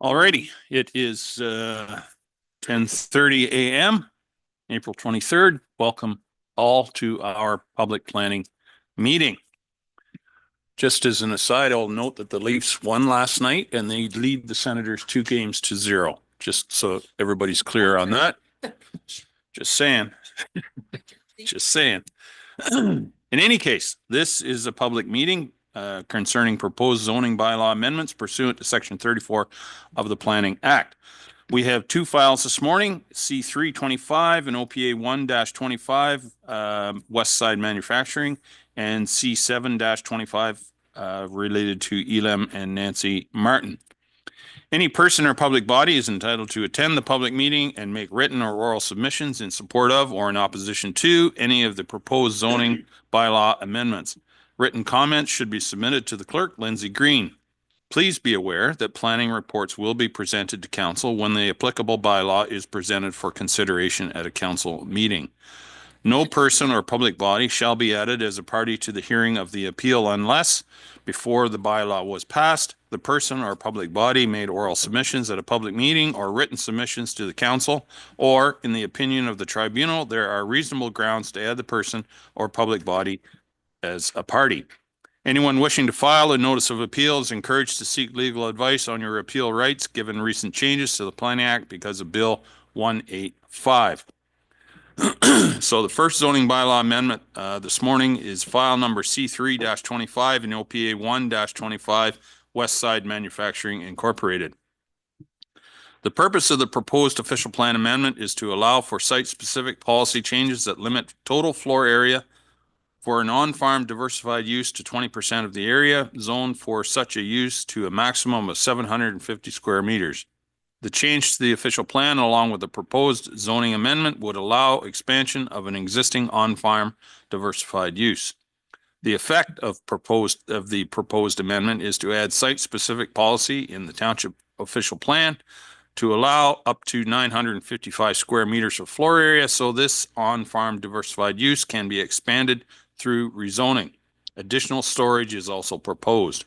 Alrighty, it is 10:30 a.m., April 23rd. Welcome all to our public planning meeting. Just as an aside, I'll note that the Leafs won last night and they lead the Senators 2-0, just so everybody's clear on that. Just saying. Just saying. In any case, this is a public meeting concerning proposed zoning bylaw amendments pursuant to Section 34 of the Planning Act. We have two files this morning, C325 and OPA 1-25, West Side Manufacturing, and C7-25 related to Elam and Nancy Martin. Any person or public body is entitled to attend the public meeting and make written or oral submissions in support of or in opposition to any of the proposed zoning bylaw amendments. Written comments should be submitted to the clerk, Lindsay Green. Please be aware that planning reports will be presented to council when the applicable bylaw is presented for consideration at a council meeting. No person or public body shall be added as a party to the hearing of the appeal unless, before the bylaw was passed, the person or public body made oral submissions at a public meeting or written submissions to the council, or, in the opinion of the tribunal, there are reasonable grounds to add the person or public body as a party. Anyone wishing to file a notice of appeal is encouraged to seek legal advice on your appeal rights given recent changes to the Planning Act because of Bill 185. So the first zoning bylaw amendment this morning is file number C3-25 and OPA 1-25 West Side Manufacturing Incorporated. The purpose of the proposed official plan amendment is to allow for site-specific policy changes that limit total floor area for an on-farm diversified use to 20% of the area zoned for such a use to a maximum of 750 square meters. The change to the official plan, along with the proposed zoning amendment, would allow expansion of an existing on-farm diversified use. The effect of the proposed amendment is to add site-specific policy in the township official plan to allow up to 955 square meters of floor area, so this on-farm diversified use can be expanded through rezoning. Additional storage is also proposed.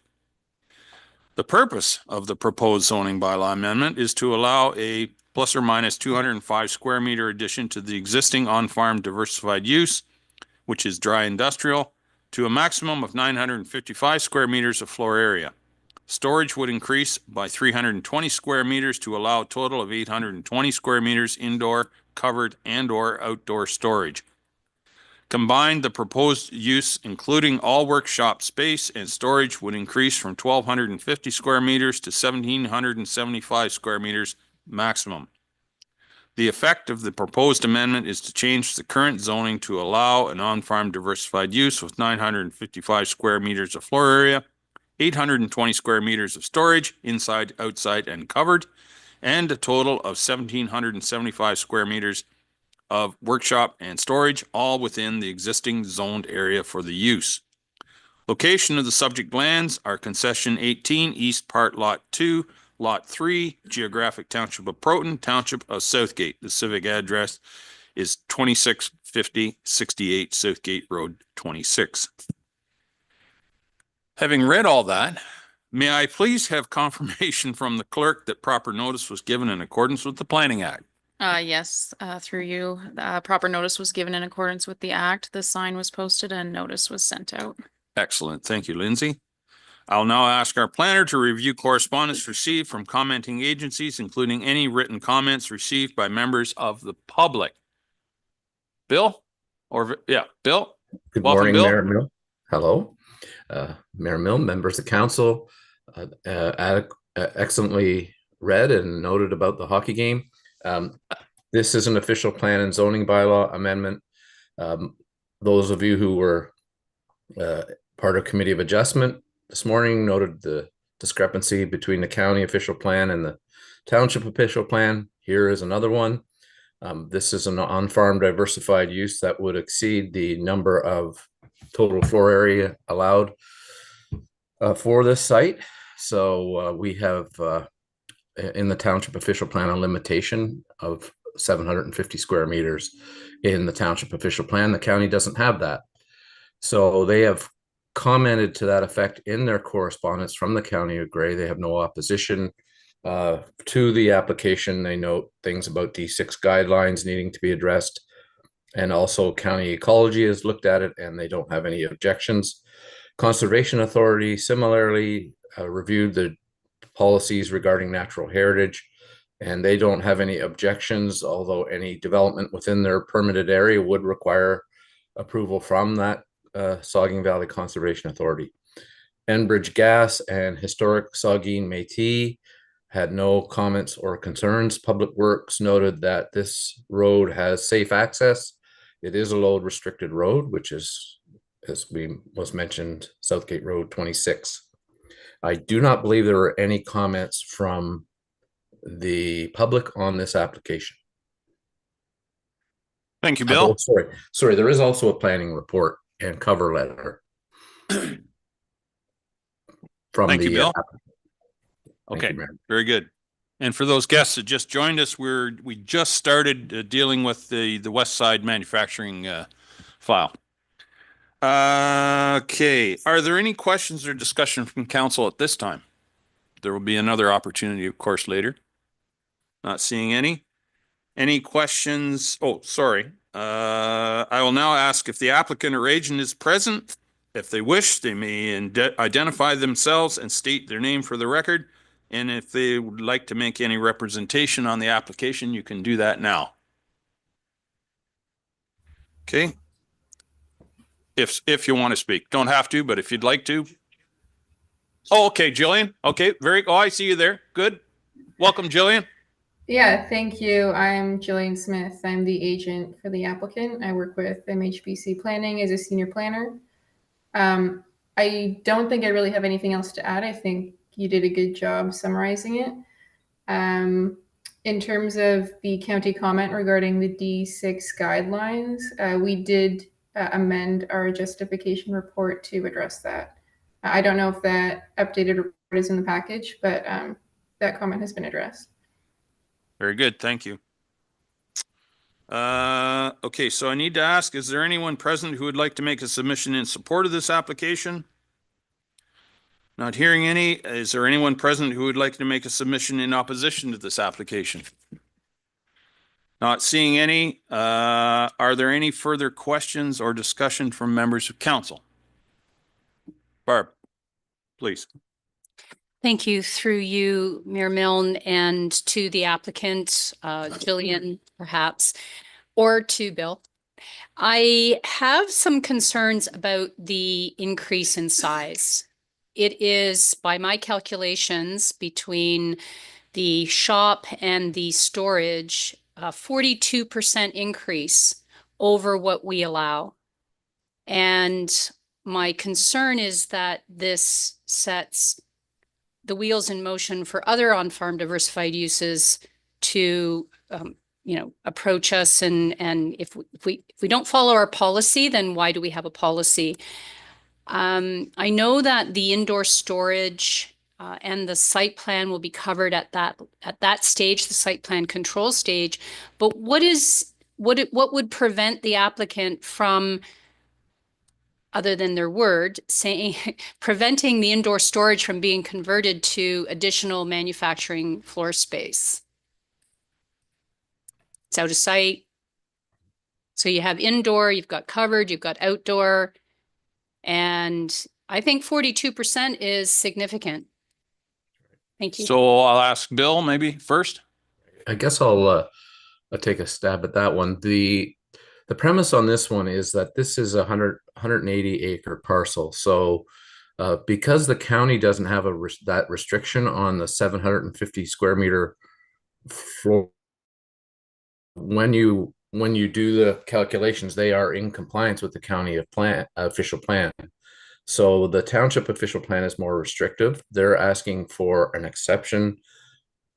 The purpose of the proposed zoning bylaw amendment is to allow a plus or minus 205 square meter addition to the existing on-farm diversified use, which is dry industrial, to a maximum of 955 square meters of floor area. Storage would increase by 320 square meters to allow a total of 820 square meters indoor, covered, and/or outdoor storage. Combined, the proposed use, including all workshop space and storage, would increase from 1,250 square meters to 1,775 square meters maximum. The effect of the proposed amendment is to change the current zoning to allow an on-farm diversified use with 955 square meters of floor area, 820 square meters of storage, inside, outside, and covered, and a total of 1,775 square meters of workshop and storage, all within the existing zoned area for the use. Location of the subject lands are Concession 18, East Part Lot 2, Lot 3, Geographic Township of Proton, Township of Southgate. The civic address is 265068 Southgate Road 26. Having read all that, may I please have confirmation from the clerk that proper notice was given in accordance with the Planning Act? Yes, through you. Proper notice was given in accordance with the act. The sign was posted and notice was sent out. Excellent. Thank you, Lindsay. I'll now ask our planner to review correspondence received from commenting agencies, including any written comments received by members of the public. Bill? Bill? Good Welcome, morning, Bill. Mayor Mill. Hello, Mayor Mill, members of council. Excellently read and noted about the hockey game. This is an official plan and zoning bylaw amendment. Those of you who were part of Committee of Adjustment this morning noted the discrepancy between the county official plan and the township official plan. Here is another one. This is an on-farm diversified use that would exceed the number of total floor area allowed for this site. So we have in the township official plan a limitation of 750 square meters in the township official plan. The county doesn't have that. So they have commented to that effect in their correspondence from the County of Grey. They have no opposition To the application, they note things about D6 guidelines needing to be addressed. And also county ecology has looked at it and they don't have any objections. Conservation Authority similarly reviewed the policies regarding natural heritage, and they don't have any objections, although any development within their permitted area would require approval from that Saugeen Valley Conservation Authority. Enbridge Gas and Historic Saugeen Métis had no comments or concerns. Public Works noted that this road has safe access. It is a load restricted road, which is, as was mentioned, Southgate Road 26. I do not believe there were any comments from the public on this application. Thank you, Bill. Oh, sorry. There is also a planning report and cover letter from Thank you, Bill. Okay, very good. And for those guests that just joined us, we just started dealing with the West Side manufacturing file. Okay, are there any questions or discussion from council at this time? There will be another opportunity, of course, later. Not seeing any. Any questions? Oh, sorry. I will now ask if the applicant or agent is present. If they wish, they may identify themselves and state their name for the record. And if they would like to make any representation on the application, you can do that now. Okay. If you want to speak, don't have to, but if you'd like to. Oh, okay, Jillian. Okay, oh, I see you there. Good. Welcome, Jillian. Yeah, thank you. I'm Jillian Smith. I'm the agent for the applicant. I work with MHBC Planning as a senior planner. I don't think I really have anything else to add. I think you did a good job summarizing it. In terms of the county comment regarding the D6 guidelines, we did amend our justification report to address that. I don't know if that updated report is in the package, but that comment has been addressed. Very good. Thank you. Okay, so I need to ask, is there anyone present who would like to make a submission in support of this application? Not hearing any. Is there anyone present who would like to make a submission in opposition to this application? Not seeing any. Are there any further questions or discussion from members of council? Barb, please. Thank you. Through you, Mayor Milne, and to the applicant, Jillian, perhaps, or to Bill. I have some concerns about the increase in size. It is, by my calculations, between the shop and the storage, a 42% increase over what we allow. And my concern is that this sets the wheels in motion for other on-farm diversified uses to, approach us. And if we don't follow our policy, then why do we have a policy? I know that the indoor storage and the site plan will be covered at that stage, the site plan control stage. But what would prevent the applicant from, other than their word, saying preventing the indoor storage from being converted to additional manufacturing floor space? It's out of sight. So you have indoor, you've got covered, you've got outdoor. And I think 42% is significant. Thank you. So I'll ask Bill maybe first. I guess I'll take a stab at that one. The premise on this one is that this is a 180 acre parcel. So because the county doesn't have that restriction on the 750 square meter floor, when you do the calculations, they are in compliance with the county official plan. So the township official plan is more restrictive. They're asking for an exception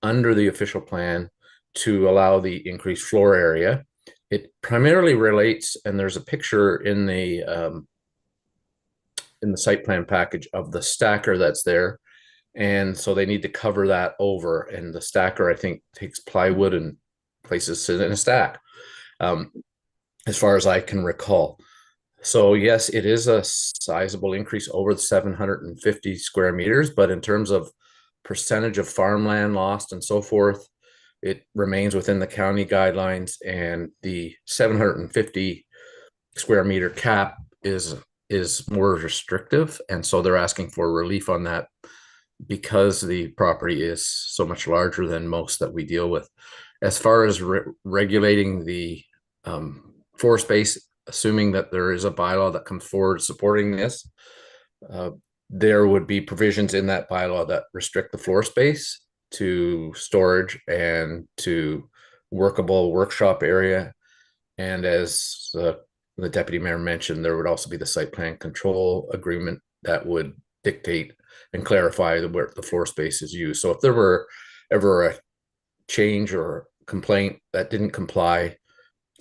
under the official plan to allow the increased floor area. It primarily relates, and there's a picture in the site plan package of the stacker that's there. And so they need to cover that over. And the stacker, I think, takes plywood and places it in a stack, as far as I can recall. So yes, it is a sizable increase over the 750 square meters, but in terms of percentage of farmland lost and so forth, it remains within the county guidelines, and the 750 square meter cap is more restrictive, and so they're asking for relief on that because the property is so much larger than most that we deal with. As far as regulating the floor space, assuming that there is a bylaw that comes forward supporting this, there would be provisions in that bylaw that restrict the floor space to storage and to workable workshop area. And as the deputy mayor mentioned, there would also be the site plan control agreement that would dictate and clarify where the floor space is used. So if there were ever a change or complaint that didn't comply,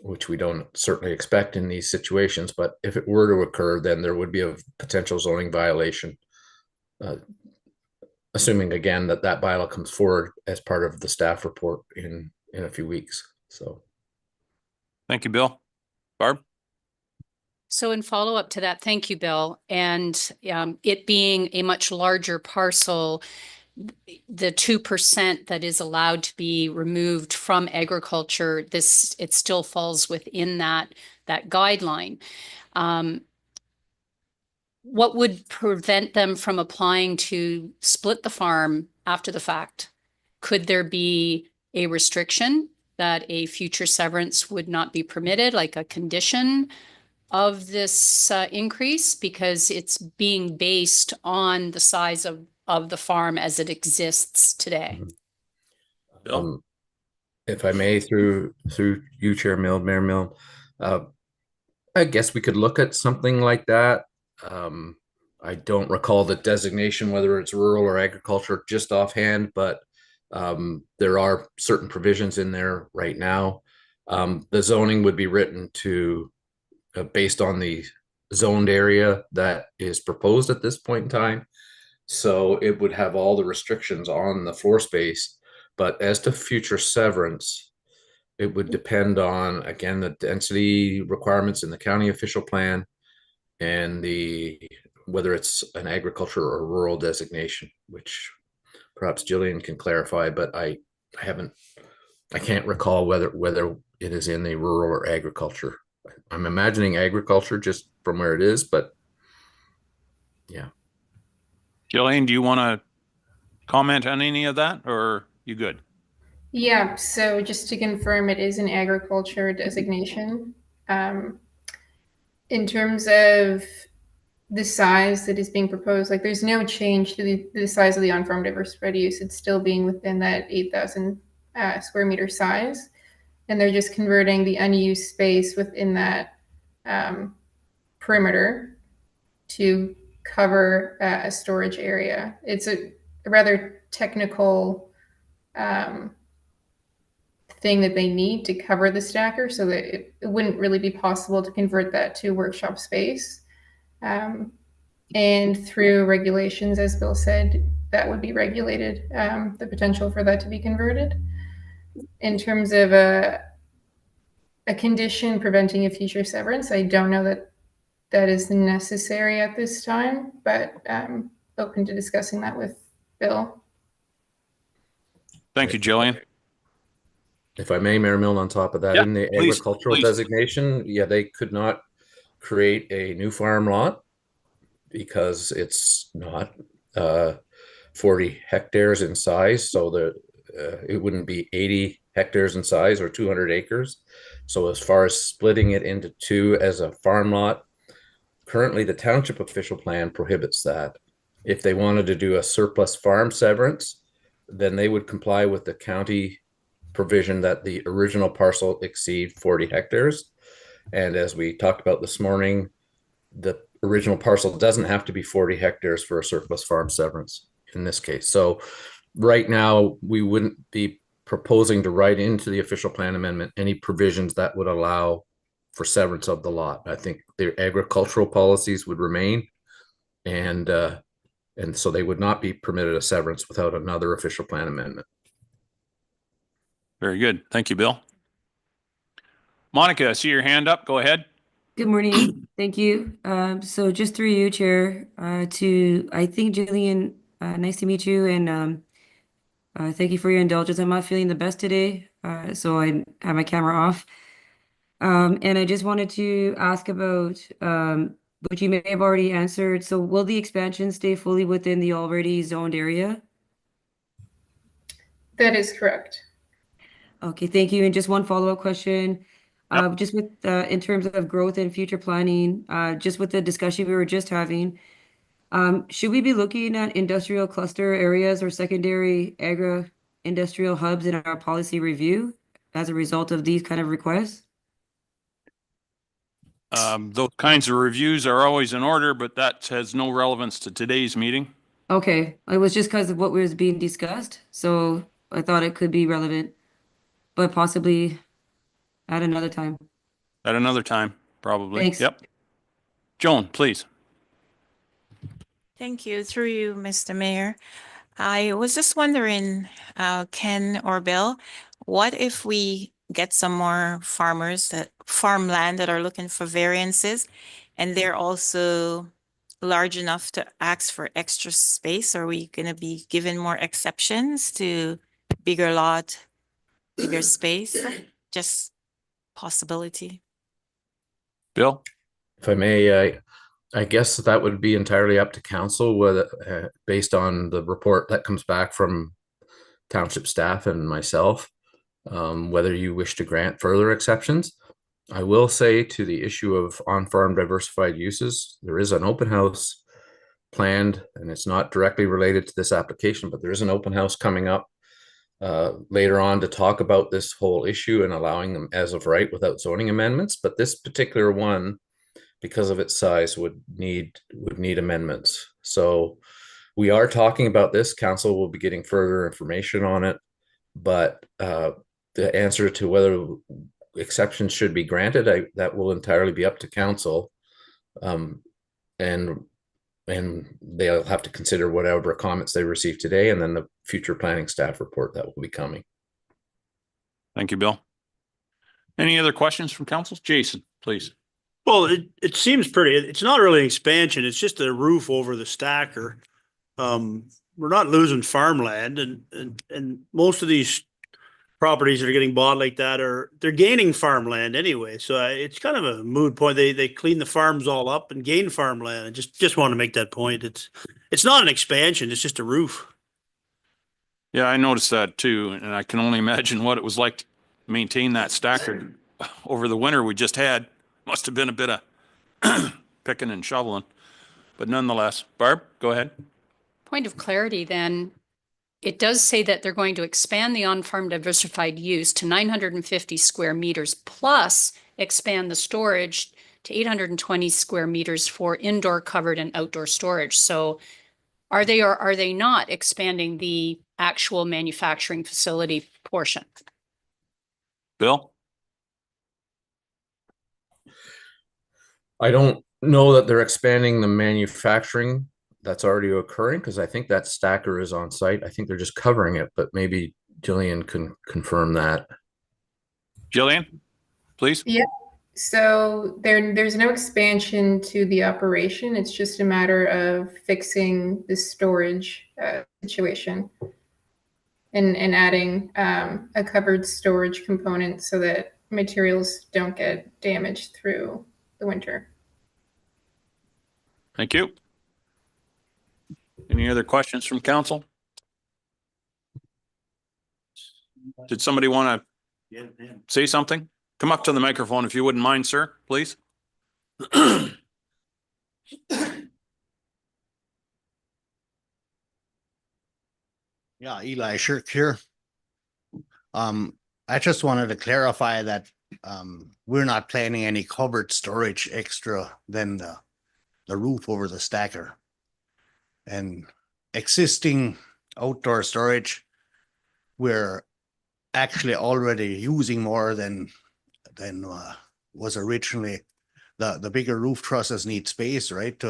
which we don't certainly expect in these situations, but if it were to occur, then there would be a potential zoning violation, assuming again that bylaw comes forward as part of the staff report in a few weeks. So Thank you, Bill. Barb? So in follow-up to that, thank you, Bill. And it being a much larger parcel, the 2% that is allowed to be removed from agriculture, it still falls within that guideline. What would prevent them from applying to split the farm after the fact? Could there be a restriction that a future severance would not be permitted, like a condition of this increase, because it's being based on the size of the farm as it exists today? Bill? If I may, through you, Chair Milne, Mayor Milne, I guess we could look at something like that. I don't recall the designation, whether it's rural or agriculture, just offhand, but there are certain provisions in there right now. The zoning would be written to based on the zoned area that is proposed at this point in time. So it would have all the restrictions on the floor space, but as to future severance, it would depend on, again, the density requirements in the county official plan and whether it's an agriculture or rural designation, which perhaps Jillian can clarify, but I can't recall whether it is in the rural or agriculture. I'm imagining agriculture just from where it is, but yeah. Jillian, do you want to comment on any of that, or you good? Yeah, so just to confirm, it is an agriculture designation. In terms of the size that is being proposed, like there's no change to the size of the on-farm diversified use. It's still being within that 8,000 square meter size. And they're just converting the unused space within that perimeter to cover a storage area. It's a rather technical thing that they need to cover the stacker, so that it wouldn't really be possible to convert that to workshop space. And through regulations, as Bill said, that would be regulated, the potential for that to be converted. In terms of a condition preventing a future severance, I don't know that is necessary at this time, but open to discussing that with Bill. Thank you, Jillian. If I may, Mayor Milne, on top of that, Yeah, in the please, agricultural please. designation, yeah, they could not create a new farm lot because it's not 40 hectares in size. So it wouldn't be 80 hectares in size or 200 acres. So as far as splitting it into two as a farm lot, currently the township official plan prohibits that. If they wanted to do a surplus farm severance, then they would comply with the county provision that the original parcel exceed 40 hectares. And as we talked about this morning, the original parcel doesn't have to be 40 hectares for a surplus farm severance in this case. So right now, we wouldn't be proposing to write into the official plan amendment any provisions that would allow for severance of the lot. I think their agricultural policies would remain, and so they would not be permitted a severance without another official plan amendment. Very good. Thank you, Bill. Monica, I see your hand up. Go ahead. Good morning. Thank you. So just through you, Chair, I think Jillian, nice to meet you. And Thank you for your indulgence. I'm not feeling the best today, so I have my camera off. And I just wanted to ask about, which you may have already answered. So will the expansion stay fully within the already zoned area? That is correct. Okay, thank you. And just one follow-up question. Yep. Just with, in terms of growth and future planning, just with the discussion we were just having, should we be looking at industrial cluster areas or secondary agro-industrial hubs in our policy review as a result of these kind of requests? Those kinds of reviews are always in order, but that has no relevance to today's meeting. Okay, it was just because of what was being discussed, so I thought it could be relevant, but possibly at another time. At another time, probably. Thanks. Yep. Joan, please. Thank you. Through you, Mr. Mayor. I was just wondering, Ken or Bill, what if we get some more farmland that are looking for variances and they're also large enough to ask for extra space? Are we going to be given more exceptions to bigger lot, bigger space? Just possibility. Bill? If I may, I guess that would be entirely up to council, whether based on the report that comes back from township staff and myself, whether you wish to grant further exceptions. I will say to the issue of on-farm diversified uses, there is an open house planned, and it's not directly related to this application, but there is an open house coming up later on to talk about this whole issue and allowing them as of right without zoning amendments. But this particular one, because of its size, would need amendments. So we are talking about this. Council will be getting further information on it, but the answer to whether exceptions should be granted, that will entirely be up to council, and they'll have to consider whatever comments they receive today, and then the future planning staff report that will be coming. Thank you, Bill. Any other questions from council? Jason, please. Well, it seems pretty, it's not really an expansion. It's just a roof over the stacker. We're not losing farmland, and most of these properties that are getting bought like that they're gaining farmland anyway. So it's kind of a moot point. They clean the farms all up and gain farmland. I just want to make that point. It's not an expansion. It's just a roof. Yeah, I noticed that too, and I can only imagine what it was like to maintain that stacker over the winter we just had. Must have been a bit of picking and shoveling, but nonetheless. Barb, go ahead. Point of clarity then, it does say that they're going to expand the on-farm diversified use to 950 square meters plus expand the storage to 820 square meters for indoor covered and outdoor storage. So are they or are they not expanding the actual manufacturing facility portion? Bill? I don't know that they're expanding the manufacturing that's already occurring, because I think that stacker is on site. I think they're just covering it, but maybe Jillian can confirm that. Jillian, please. Yeah. So there's no expansion to the operation. It's just a matter of fixing the storage situation and adding a covered storage component so that materials don't get damaged through the winter. Thank you. Any other questions from council? Did somebody want to say something? Come up to the microphone if you wouldn't mind, sir, please. Yeah, Eli Shirk here. I just wanted to clarify that we're not planning any covered storage extra than the roof over the stacker. And existing outdoor storage, we're actually already using more than was originally. The bigger roof trusses need space, right,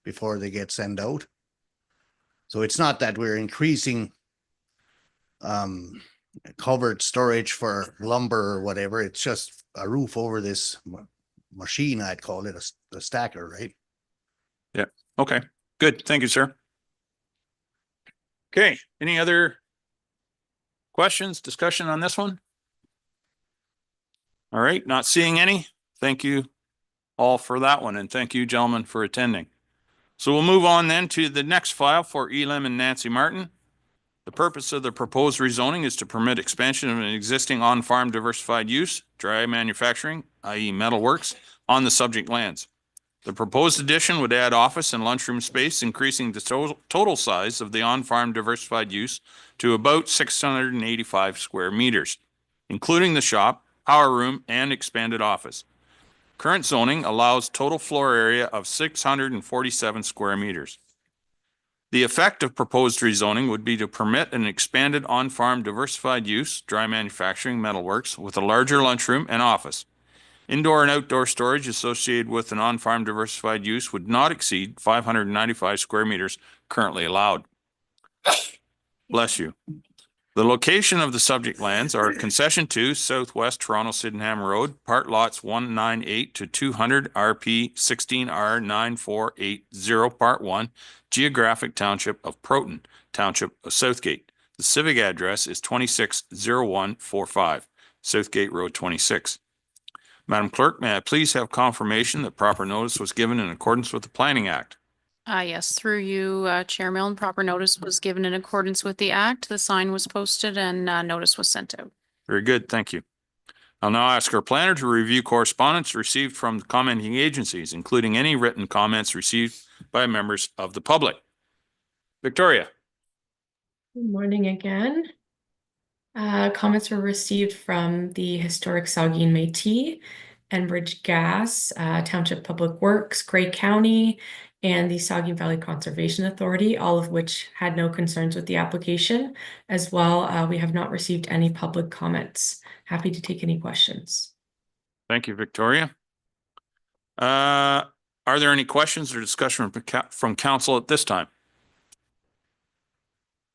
before they get sent out. So it's not that we're increasing covered storage for lumber or whatever. It's just a roof over this machine. I'd call it a stacker, right? Yeah. Okay. Good. Thank you, sir. Okay. Any other Questions, discussion on this one? All right, not seeing any. Thank you all for that one, and thank you, gentlemen, for attending. So we'll move on then to the next file for Elam and Nancy Martin. The purpose of the proposed rezoning is to permit expansion of an existing on-farm diversified use, dry manufacturing, i.e. metalworks, on the subject lands. The proposed addition would add office and lunchroom space, increasing the total size of the on-farm diversified use to about 685 square meters, including the shop, power room, and expanded office. Current zoning allows total floor area of 647 square meters. The effect of proposed rezoning would be to permit an expanded on-farm diversified use, dry manufacturing, metalworks, with a larger lunchroom and office. Indoor and outdoor storage associated with an on-farm diversified use would not exceed 595 square meters currently allowed. Bless you. The location of the subject lands are Concession 2, Southwest Toronto Sydenham Road, part lots 198 to 200 RP 16R 9480, part 1, Geographic Township of Proton, Township of Southgate. The civic address is 260145, Southgate Road 26. Madam Clerk, may I please have confirmation that proper notice was given in accordance with the Planning Act? Yes, through you, Chair Milne, proper notice was given in accordance with the act. The sign was posted and notice was sent out. Very good, thank you. I'll now ask our planner to review correspondence received from the commenting agencies, including any written comments received by members of the public. Victoria. Good morning again. Comments were received from the Historic Saugeen Métis, Enbridge Gas, Township Public Works, Grey County, and the Saugeen Valley Conservation Authority, all of which had no concerns with the application. As well, we have not received any public comments. Happy to take any questions. Thank you, Victoria. Are there any questions or discussion from council at this time?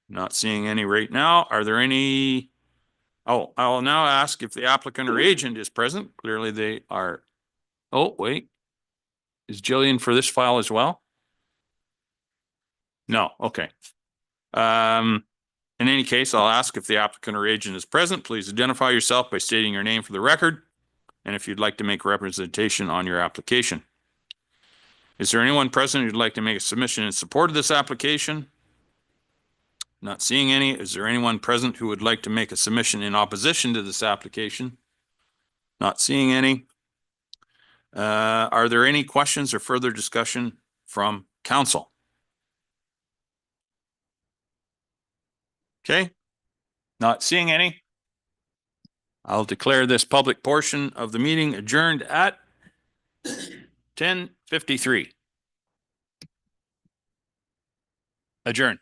Not seeing any right now. Are there any? Oh, I will now ask if the applicant or agent is present. Clearly they are. Oh, wait. Is Jillian for this file as well? No, okay. In any case, I'll ask if the applicant or agent is present. Please identify yourself by stating your name for the record, and if you'd like to make representation on your application. Is there anyone present who'd like to make a submission in support of this application? Not seeing any. Is there anyone present who would like to make a submission in opposition to this application? Not seeing any. Are there any questions or further discussion from council? Okay, not seeing any. I'll declare this public portion of the meeting adjourned at 10:53. Adjourned.